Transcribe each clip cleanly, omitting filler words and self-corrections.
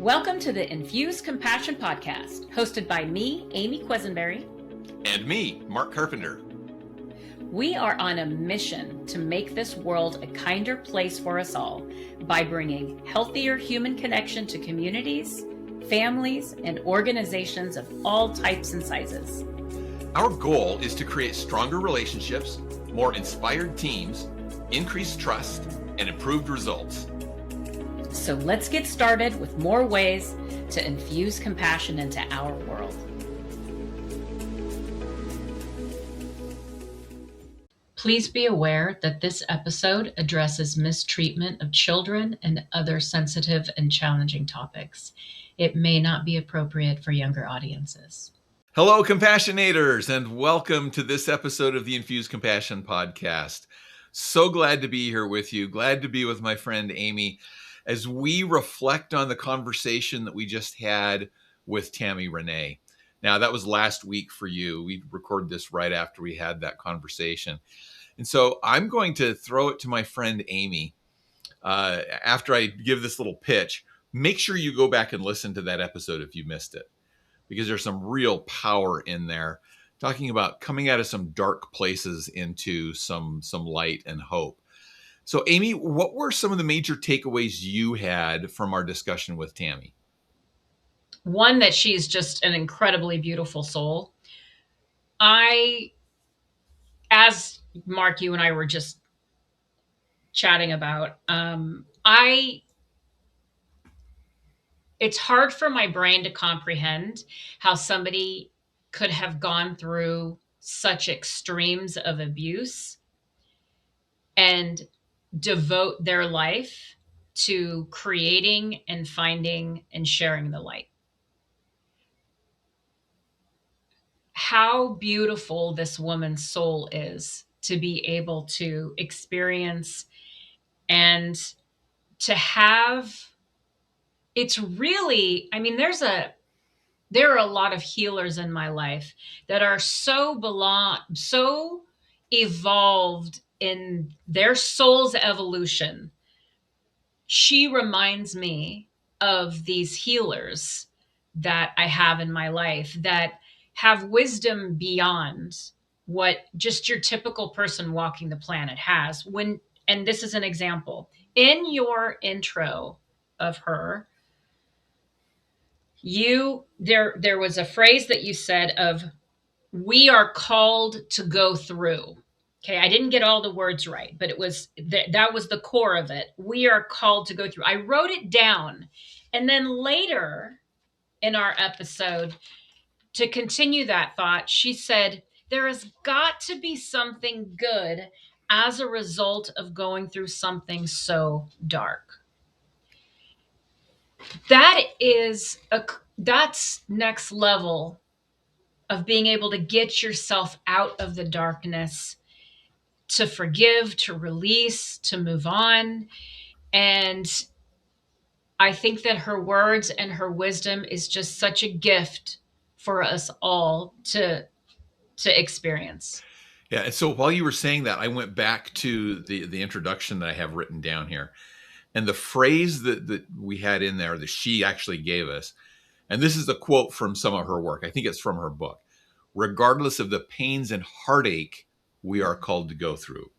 Welcome to the Infuse Compassion podcast, hosted by me, Amy Quisenberry. And me, Mark Carpenter. We are on a mission to make this world a kinder place for us all by bringing healthier human connection to communities, families, and organizations of all types and sizes. Our goal is to create stronger relationships, more inspired teams, increased trust, and improved results. So let's get started with more ways to infuse compassion into our world. Please be aware that this episode addresses mistreatment of children and other sensitive and challenging topics. It may not be appropriate for younger audiences. Hello, Compassionators, and welcome to this episode of the Infuse Compassion podcast. So glad to be here with you. Glad to be with my friend Amy as we reflect on the conversation that we just had with Tammy Rene. Now, that was last week for you. We recorded this right after we had that conversation. And so I'm going to throw it to my friend Amy after I give this little pitch. Make sure you go back and listen to that episode if you missed it, because there's some real power in there, talking about coming out of some dark places into some light and hope. So, Amy, what were some of the major takeaways you had from our discussion with Tammy? One, that she's just an incredibly beautiful soul. As Mark, you and I were just chatting about, it's hard for my brain to comprehend how somebody could have gone through such extremes of abuse and devote their life to creating and finding and sharing the light. How beautiful this woman's soul is to be able to experience and to have. It's really, there are a lot of healers in my life that are so evolved in their soul's evolution. She reminds me of these healers that I have in my life that have wisdom beyond what just your typical person walking the planet has. And this is an example. In your intro of her, there was a phrase that you said of, we are called to go through. Okay, I didn't get all the words right, but it was that was the core of it. We are called to go through. I wrote it down. And then later in our episode, to continue that thought, she said, there has got to be something good as a result of going through something so dark. That's next level of being able to get yourself out of the darkness, to forgive, to release, to move on. And I think that her words and her wisdom is just such a gift for us all to experience. Yeah. And so while you were saying that, I went back to the introduction that I have written down here. And the phrase that we had in there that she actually gave us, and this is a quote from some of her work. I think it's from her book. Regardless of the pains and heartache we are called to go through,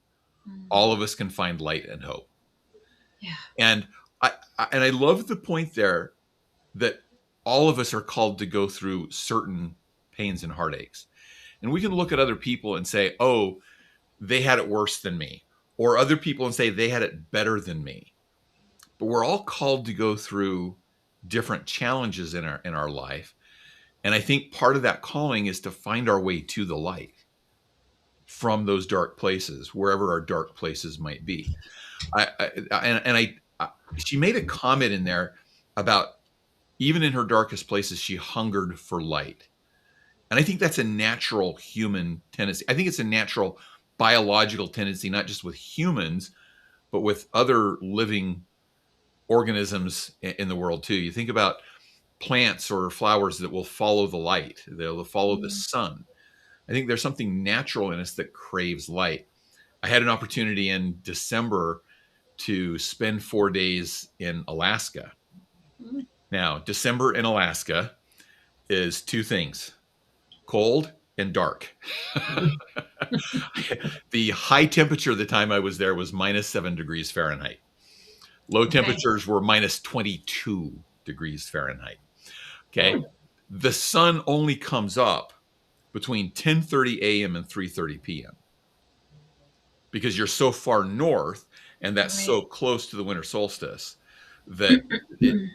all of us can find light and hope. Yeah. And I love the point there that all of us are called to go through certain pains and heartaches. And we can look at other people and say, oh, they had it worse than me. Or other people and say they had it better than me. But we're all called to go through different challenges in our life. And I think part of that calling is to find our way to the light from those dark places, wherever our dark places might be. She made a comment in there about even in her darkest places, she hungered for light. And I think that's a natural human tendency. I think it's a natural biological tendency, not just with humans, but with other living organisms in the world too. You think about plants or flowers that will follow the light. They'll follow the sun. I think there's something natural in us that craves light. I had an opportunity in December to spend 4 days in Alaska. Now, December in Alaska is two things: cold and dark. The high temperature the time I was there was -7 degrees Fahrenheit. Low Okay. temperatures were -22 degrees Fahrenheit. Okay. Oh, The sun only comes up between 10:30 a.m. and 3:30 p.m. because you're so far north and that's right. so close to the winter solstice that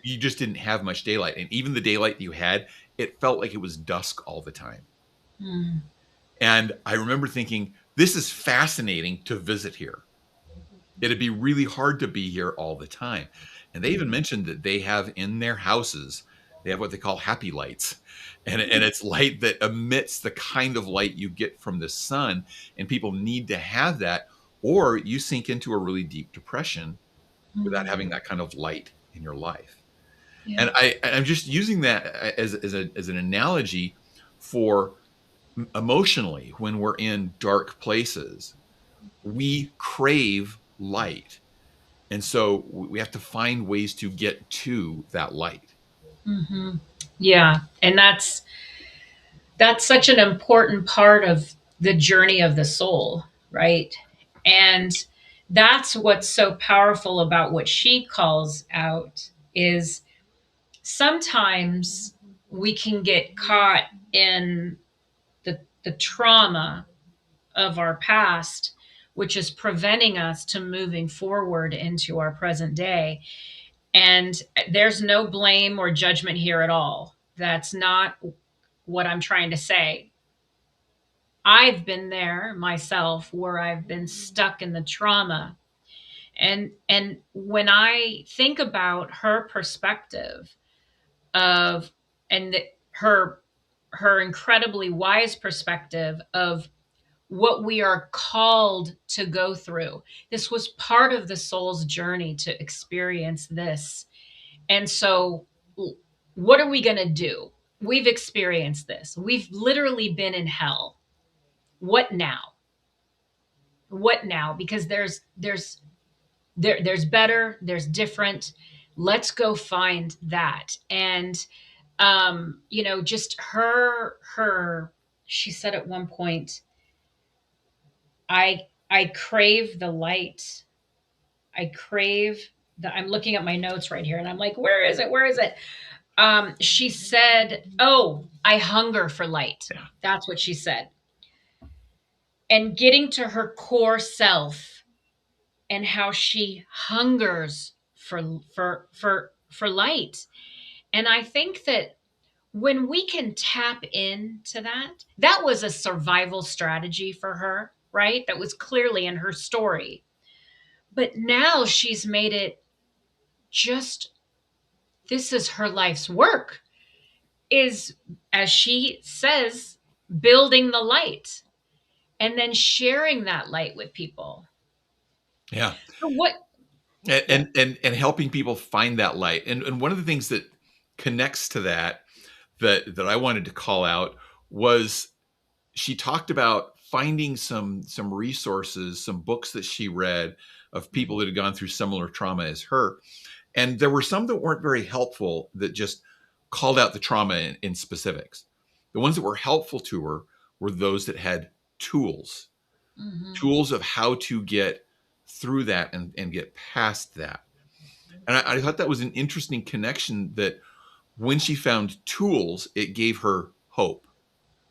you just didn't have much daylight. And even the daylight you had, it felt like it was dusk all the time. Mm, And I remember thinking, this is fascinating to visit here. It'd be really hard to be here all the time. And they even mentioned that they have in their houses, they have what they call happy lights. And it's light that emits the kind of light you get from the sun. And people need to have that, or you sink into a really deep depression without having mm, that kind of light in your life. yeah. And I'm just using that as an analogy for emotionally when we're in dark places, we crave light. And so we have to find ways to get to that light. Hmm. Yeah. And that's such an important part of the journey of the soul, right? And that's what's so powerful about what she calls out is sometimes we can get caught in the trauma of our past, which is preventing us to moving forward into our present day. And there's no blame or judgment here at all. That's not what I'm trying to say. I've been there myself where I've been stuck in the trauma. And when I think about her perspective of and her her incredibly wise perspective of what we are called to go through. This was part of the soul's journey to experience this. And so, what are we going to do? We've experienced this. We've literally been in hell. What now? What now? Because there's better, there's different. Let's go find that. And just her she said at one point, I crave the light. I crave the I'm looking at my notes right here and I'm like, where is it? Where is it? She said, "Oh, I hunger for light." Yeah. That's what she said. And getting to her core self and how she hungers for light. And I think that when we can tap into that, that was a survival strategy for her, right? That was clearly in her story. But now she's made it just this is her life's work is, as she says, building the light and then sharing that light with people. Yeah. So what And, yeah. and helping people find that light. And one of the things that connects to that I wanted to call out was she talked about finding some resources, some books that she read of people that had gone through similar trauma as her. And there were some that weren't very helpful that just called out the trauma in specifics. The ones that were helpful to her were those that had tools, Mhm. tools of how to get through that and get past that. And I thought that was an interesting connection that when she found tools, it gave her hope.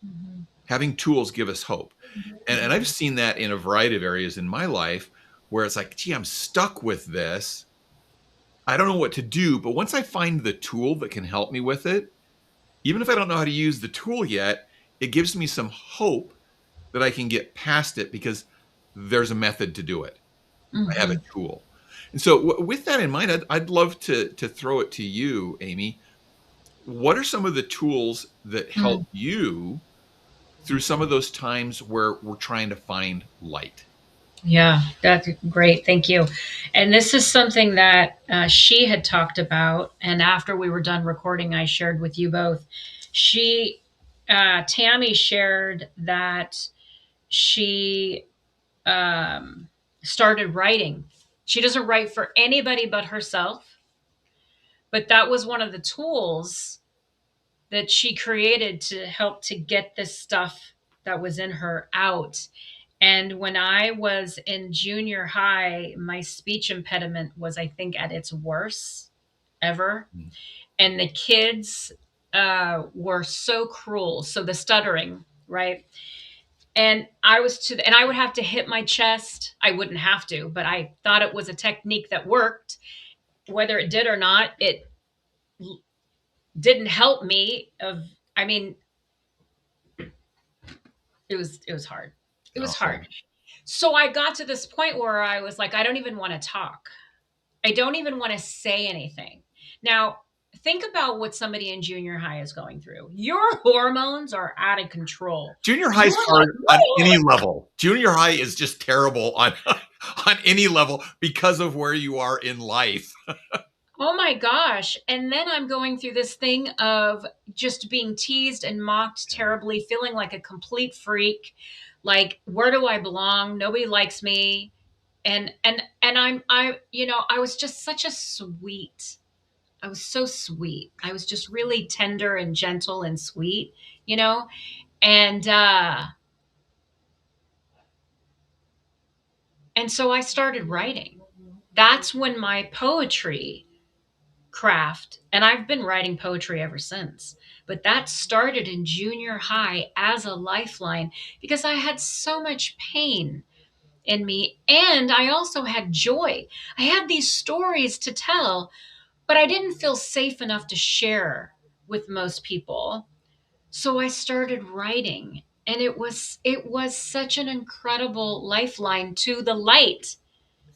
Mhm. Having tools give us hope. And I've Mhm. seen that in a variety of areas in my life where it's like, gee, I'm stuck with this. I don't know what to do. But once I find the tool that can help me with it, even if I don't know how to use the tool yet, it gives me some hope that I can get past it because there's a method to do it. I have a Mhm. tool. And so, with that in mind, I'd love to throw it to you, Amy. What are some of the tools that help Mm. you through some of those times where we're trying to find light? Yeah, that's great. Thank you. And this is something that she had talked about. And after we were done recording, I shared with you both. She, Tammy, shared that she um, started writing. She doesn't write for anybody but herself, But that was one of the tools that she created to help to get this stuff that was in her out. And when I was in junior high, my speech impediment was, I think, at its worst ever. Mm. And the kids were so cruel. So the stuttering, right? And and I would have to hit my chest. I wouldn't have to, but I thought it was a technique that worked. Whether it did or not, it didn't help me. I mean, it was hard. It was Oh, hard. So I got to this point where I was like, I don't even want to talk. I don't even want to say anything. Now, think about what somebody in junior high is going through. Your hormones are out of control. junior high You're is like, hard on any level. Junior high is just terrible on on any level because of where you are in life. oh my gosh. And then I'm going through this thing of just being teased and mocked terribly, feeling like a complete freak. Like, where do I belong? Nobody likes me. And I was just such a sweet. I was so sweet. I was just really tender and gentle and sweet, you know? And and so I started writing. That's when my poetry craft, and I've been writing poetry ever since. But that started in junior high as a lifeline because I had so much pain in me, and I also had joy. I had these stories to tell, but I didn't feel safe enough to share with most people. So I started writing, and it was such an incredible lifeline to the light.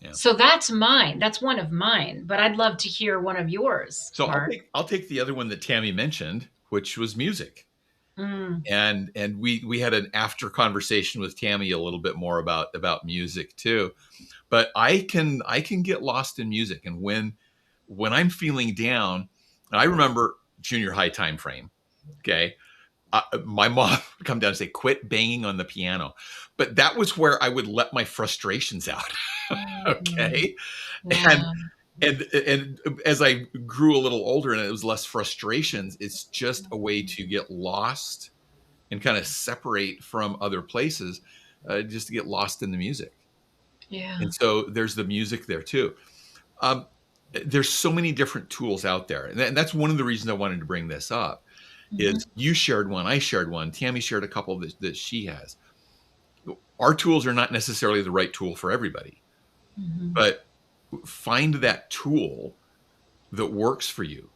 Yeah. So that's mine. That's one of mine, but I'd love to hear one of yours, So Mark. I'll take the other one that Tammy mentioned, which was music. Mm, And we had an after conversation with Tammy a little bit more about music too. But I can get lost in music, and when I'm feeling down, and I remember junior high time frame. Okay, my mom would come down and say, "Quit banging on the piano," but that was where I would let my frustrations out. mhm. Okay, and Yeah. and as I grew a little older and it was less frustrations, it's just a way to get lost and kind of separate from other places, just to get lost in the music. Yeah. And so there's the music there too. Um, there's so many different tools out there, and that's one of the reasons I wanted to bring this up. Mhm, Is you shared one, I shared one, Tammy shared a couple that she has. Our tools are not necessarily the right tool for everybody, mhm, but find that tool that works for you.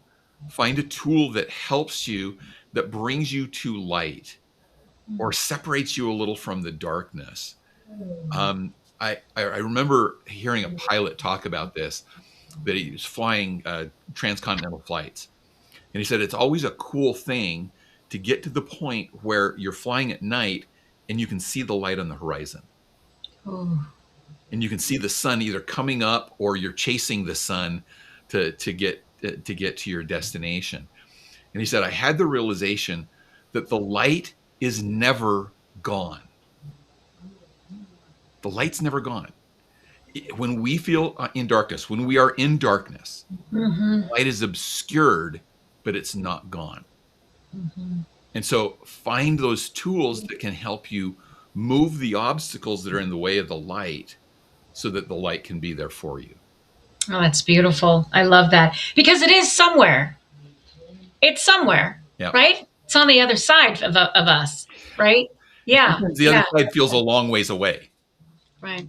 Find a tool that helps you, that brings you to light or mhm. separates you a little from the darkness. I remember hearing a pilot talk about this, that he was flying transcontinental flights. And he said it's always a cool thing to get to the point where you're flying at night and you can see the light on the horizon. Oh, And you can see the sun either coming up or you're chasing the sun to get to your destination. And he said, I had the realization that the light is never gone. The light's never gone. When we feel in darkness, when we are in darkness, mhm, light is obscured, but it's not gone. mhm. And so find those tools that can help you move the obstacles that are in the way of the light so that the light can be there for you. Oh, that's beautiful. I love that because it is somewhere. It's somewhere, Yeah. right? It's on the other side of us, right? Yeah, Sometimes the other yeah, side feels a long ways away. right,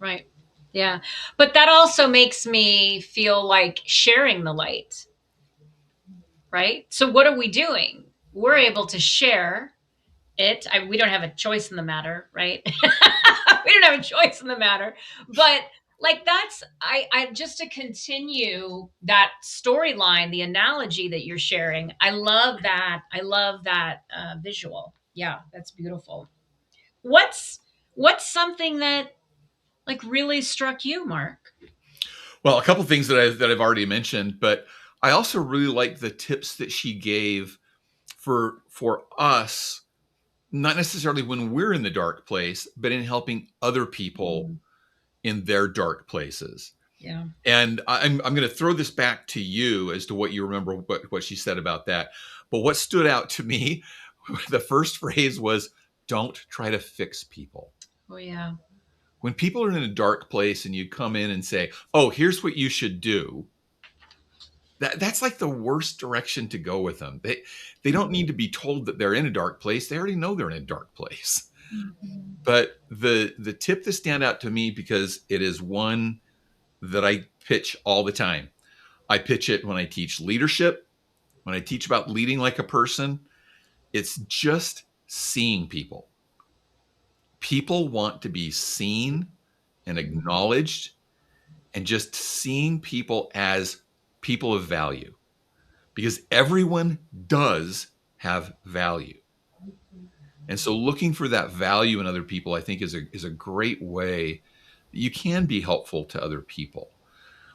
right. Yeah. But that also makes me feel like sharing the light, right? So what are we doing? We're able to share it. We don't have a choice in the matter, right? We don't have a choice in the matter. But like that's I just to continue that storyline, the analogy that you're sharing. I love that. I love that visual. Yeah, that's beautiful. What's what's something that like really struck you, Mark? Well, a couple things that I've already mentioned, but I also really like the tips that she gave for us, not necessarily when we're in the dark place, but in helping other people Mm, in their dark places. Yeah. And I'm going to throw this back to you as to what you remember what she said about that. But what stood out to me, the first phrase was, "Don't try to fix people." Oh, yeah. When people are in a dark place and you come in and say, "Oh, here's what you should do," that's like the worst direction to go with them. They don't need to be told that they're in a dark place. They already know they're in a dark place. Mhm. But the tip that stand out to me, because it is one that I pitch all the time. I pitch it when I teach leadership, when I teach about leading like a person. It's just seeing people. People want to be seen and acknowledged, and just seeing people as people of value, because everyone does have value. And so looking for that value in other people, I think, is a great way that you can be helpful to other people.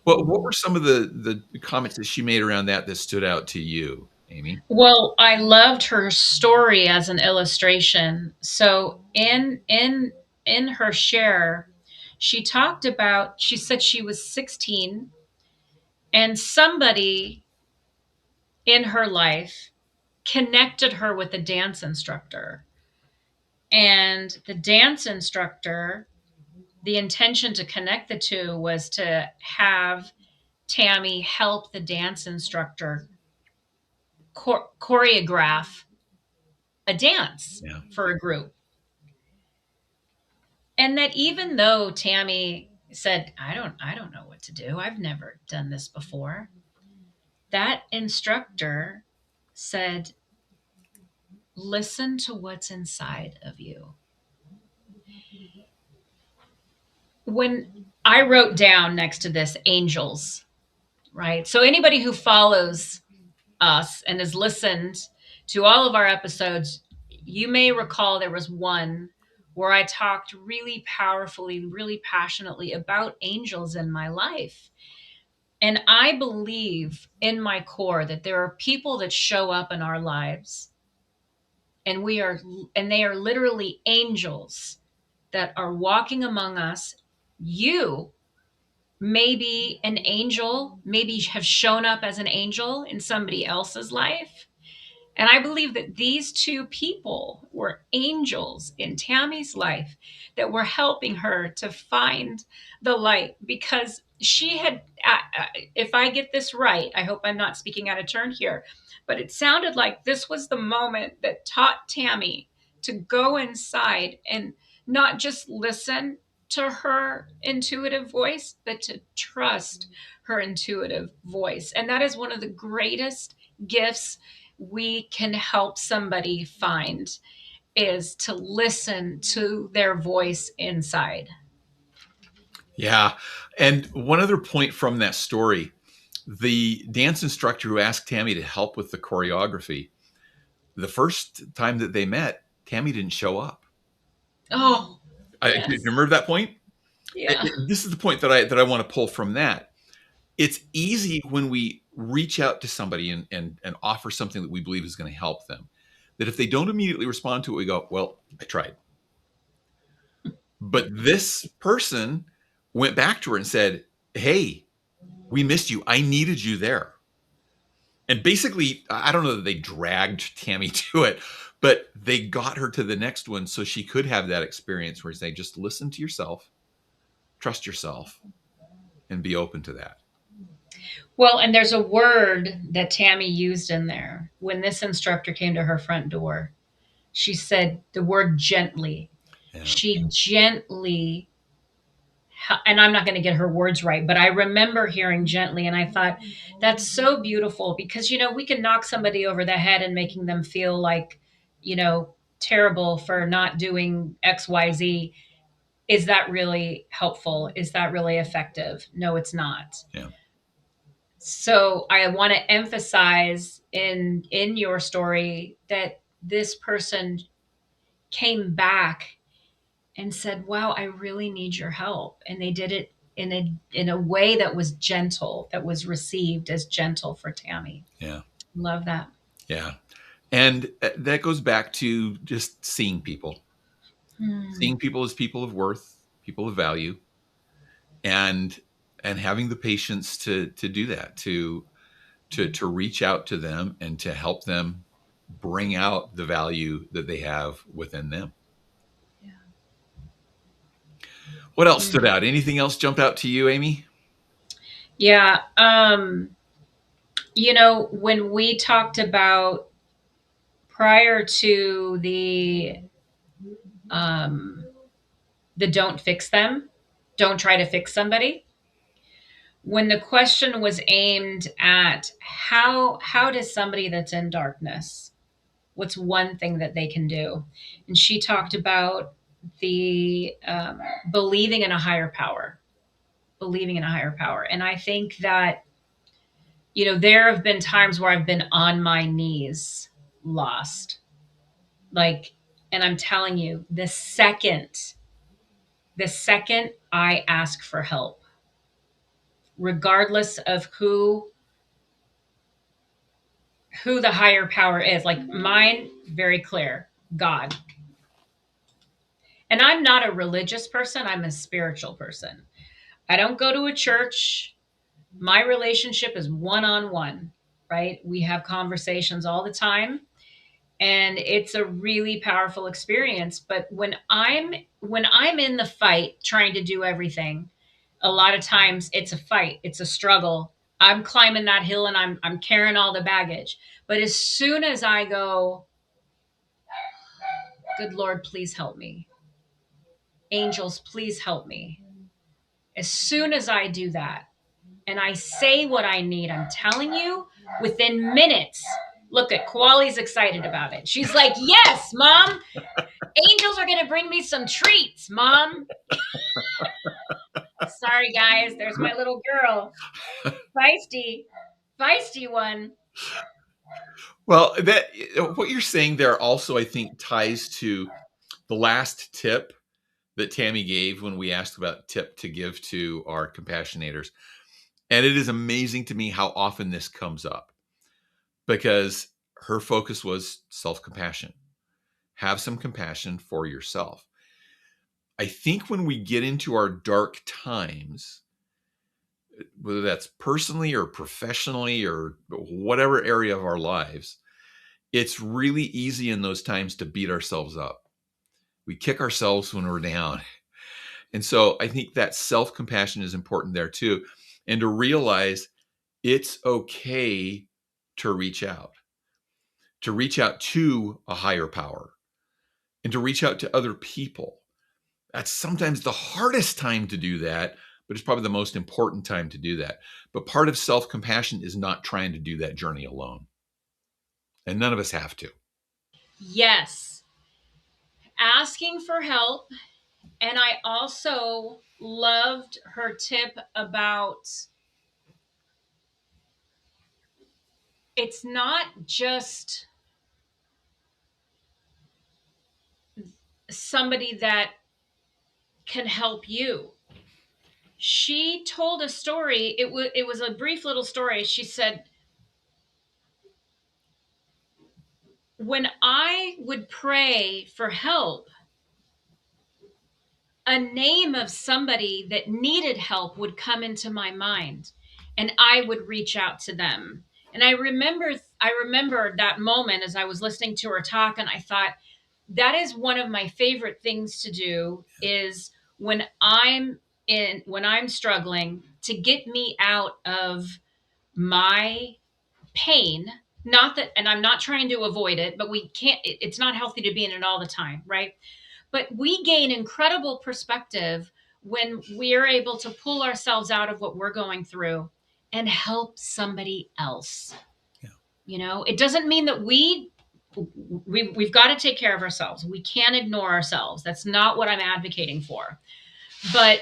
Well, what were some of the comments that she made around that stood out to you, Amy? Well, I loved her story as an illustration. So in her share, she said she was 16 and somebody in her life connected her with a dance instructor. And the dance instructor, the intention to connect the two was to have Tammy help the dance instructor choreograph a dance Yeah. for a group. And that even though Tammy said, I don't know what to do. I've never done this before. That instructor said, listen to what's inside of you. When I wrote down next to this angels, right? So anybody who follows us and has listened to all of our episodes, you may recall there was one where I talked really powerfully, really passionately about angels in my life. And I believe in my core that there are people that show up in our lives and they are literally angels that are walking among us. You maybe an angel, maybe have shown up as an angel in somebody else's life. And I believe that these two people were angels in Tammy's life that were helping her to find the light, because she had, if I get this right, I hope I'm not speaking out of turn here, but it sounded like this was the moment that taught Tammy to go inside and not just listen to her intuitive voice, but to trust her intuitive voice. And that is one of the greatest gifts we can help somebody find, is to listen to their voice inside. Yeah. And one other point from that story, the dance instructor who asked Tammy to help with the choreography, the first time that they met, Tammy didn't show up. Oh, Do you yes. remember that point? Yeah. This is the point that I want to pull from that. It's easy when we reach out to somebody and offer something that we believe is going to help them, that if they don't immediately respond to it, we go, well, I tried. But this person went back to her and said, hey, we missed you. I needed you there. And basically, I don't know that they dragged Tammy to it, but they got her to the next one so she could have that experience where they just listen to yourself, trust yourself, and be open to that. Well, and there's a word that Tammy used in there when this instructor came to her front door. She said the word gently. Yeah. She gently, and I'm not going to get her words right, but I remember hearing gently, and I thought, that's so beautiful, because, we can knock somebody over the head and making them feel like, terrible for not doing XYZ. Is that really helpful? Is that really effective? No, it's not. Yeah. So I want to emphasize in your story that this person came back and said, "Wow, I really need your help." And they did it in a way that was gentle, that was received as gentle for Tammy. Yeah. Love that. Yeah. And that goes back to just Hmm. seeing people as people of worth, people of value. And and having the patience to do that, to reach out to them and to help them bring out the value that they have within them. Yeah. What else stood Mm. out? Anything else jump out to you, Amy? Yeah. When we talked about prior to um, the don't fix them, don't try to fix somebody. When the question was aimed at how does somebody that's in darkness, what's one thing that they can do? And she talked about the believing in a higher power, believing in a higher power. And I think that, there have been times where I've been on my knees, lost. Like, and I'm telling you, the second I ask for help, regardless of who the higher power is, like mine, very clear, God. And I'm not a religious person, I'm a spiritual person. I don't go to a church. My relationship is one on one, right? We have conversations all the time, and it's a really powerful experience. But when I'm in the fight trying to do everything, a lot of times it's a fight, it's a struggle. I'm climbing that hill and I'm carrying all the baggage. But as soon as I go, good Lord, please help me. Angels, please help me. As soon as I do that and I say what I need, I'm telling you, within minutes, look at Koali's excited about it. She's like, yes, mom, angels are going to bring me some treats, mom. Sorry, guys. There's my little girl. Feisty, feisty one. Well, that what you're saying there also, I think, ties to the last tip that Tammy gave when we asked about tip to give to our compassionators. And it is amazing to me how often this comes up, because her focus was self-compassion. Have some compassion for yourself. I think when we get into our dark times, whether that's personally or professionally or whatever area of our lives, it's really easy in those times to beat ourselves up. We kick ourselves when we're down. And so I think that self-compassion is important there too. And to realize it's okay to reach out to a higher power, and to reach out to other people. That's sometimes the hardest time to do that, but it's probably the most important time to do that. But part of self-compassion is not trying to do that journey alone. And none of us have to. Yes. Asking for help. And I also loved her tip about it's not just somebody that can help you. She told a story. It was a brief little story. She said, when I would pray for help, a name of somebody that needed help would come into my mind, and I would reach out to them. And I remember that moment as I was listening to her talk, and I thought, that is one of my favorite things to do, is when I'm struggling, to get me out of my pain. Not that, and I'm not trying to avoid it, but we can't, it's not healthy to be in it all the time, right? But we gain incredible perspective when we're able to pull ourselves out of what we're going through and help somebody else. Yeah. It doesn't mean that we've got to take care of ourselves. We can't ignore ourselves. That's not what I'm advocating for. But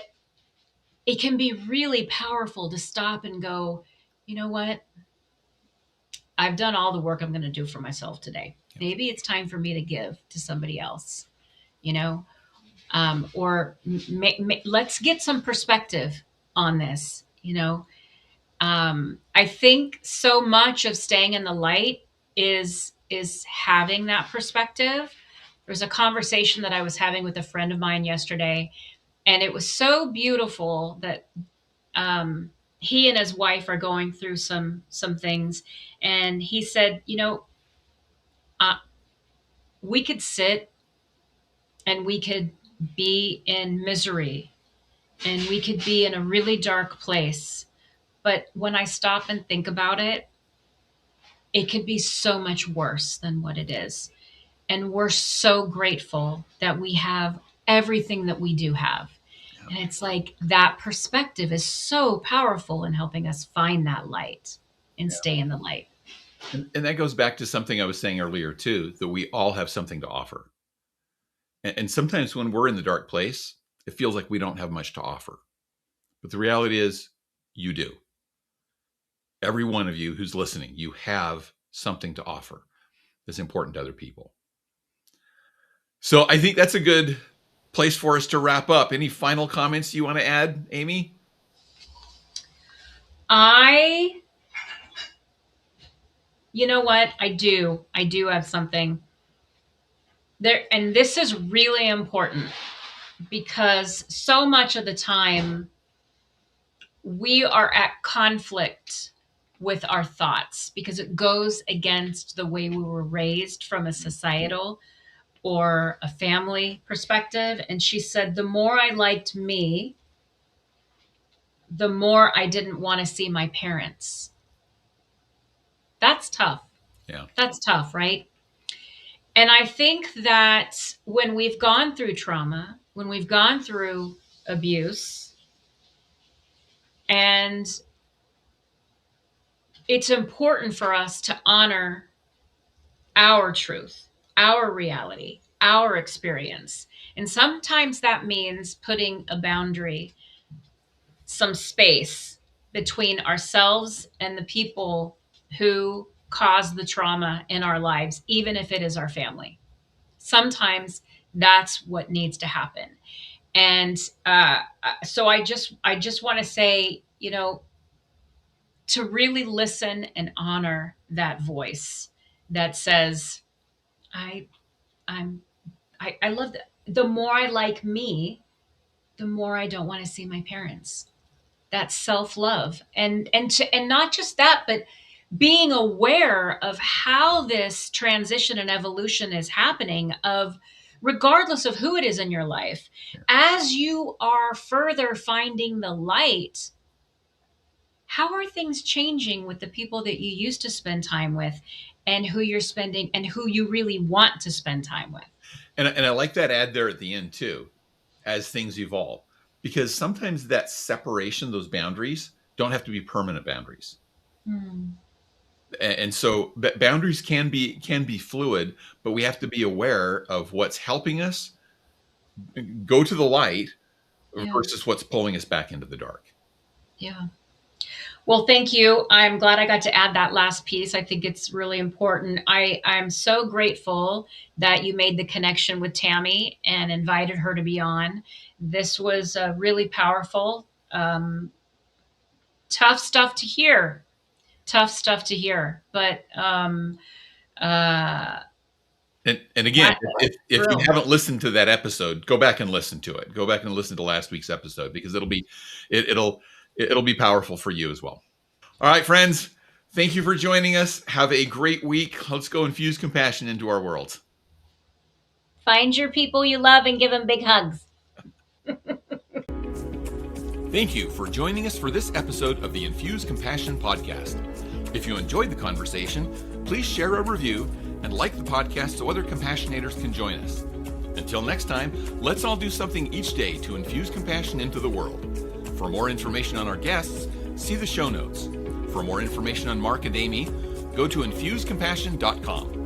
it can be really powerful to stop and go, you know what? I've done all the work I'm going to do for myself today. Maybe it's time for me to give to somebody else, you know? Or let's get some perspective on this. I think so much of staying in the light is having that perspective. There's a conversation that I was having with a friend of mine yesterday, and it was so beautiful that he and his wife are going through some things, and he said, uh, we could sit and we could be in misery and we could be in a really dark place, but when I stop and think about it, it could be so much worse than what it is. And we're so grateful that we have everything that we do have. And it's like that perspective is so powerful in helping us find that light and stay in the light. And that goes back to something I was saying earlier too, that we all have something to offer. And sometimes when we're in the dark place, it feels like we don't have much to offer. But the reality is you do. Every one of you who's listening, you have something to offer that's important to other people. So I think that's a good place for us to wrap up. Any final comments you want to add, Amy? You know what? I do have something there. And this is really important because so much of the time we are at conflict with our thoughts because it goes against the way we were raised from a societal or a family perspective. And she said, the more I liked me, the more I didn't want to see my parents. That's tough. Yeah. That's tough, right? And I think that when we've gone through trauma, when we've gone through abuse, and it's important for us to honor our truth, our reality, our experience. And sometimes that means putting a boundary, some space between ourselves and the people who cause the trauma in our lives, even if it is our family. Sometimes that's what needs to happen. And so I just want to say, to really listen and honor that voice that says, I love that. The more I like me, the more I don't want to see my parents. That's self-love. And not just that, but being aware of how this transition and evolution is happening, of regardless of who it is in your life, as you are further finding the light, how are things changing with the people that you used to spend time with and who you're spending and who you really want to spend time with? And I like that ad there at the end too, as things evolve, because sometimes that separation, those boundaries don't have to be permanent boundaries. And so boundaries can be fluid, but we have to be aware of what's helping us go to the light versus what's pulling us back into the dark. Yeah. Well, thank you. I'm glad I got to add that last piece. I think it's really important. I'm so grateful that you made the connection with Tammy and invited her to be on. This was really powerful. Tough stuff to hear. But and again, if you haven't listened to that episode, go back and listen to it. Go back and listen to last week's episode, because it'll be powerful for you as well. All right, friends, thank you for joining us. Have a great week. Let's go infuse compassion into our world. Find your people you love and give them big hugs. Thank you for joining us for this episode of the Infuse Compassion podcast. If you enjoyed the conversation, please share a review and like the podcast so other compassionators can join us. Until next time, let's all do something each day to infuse compassion into the world. For more information on our guests, see the show notes. For more information on Mark and Amy, go to infusecompassion.com.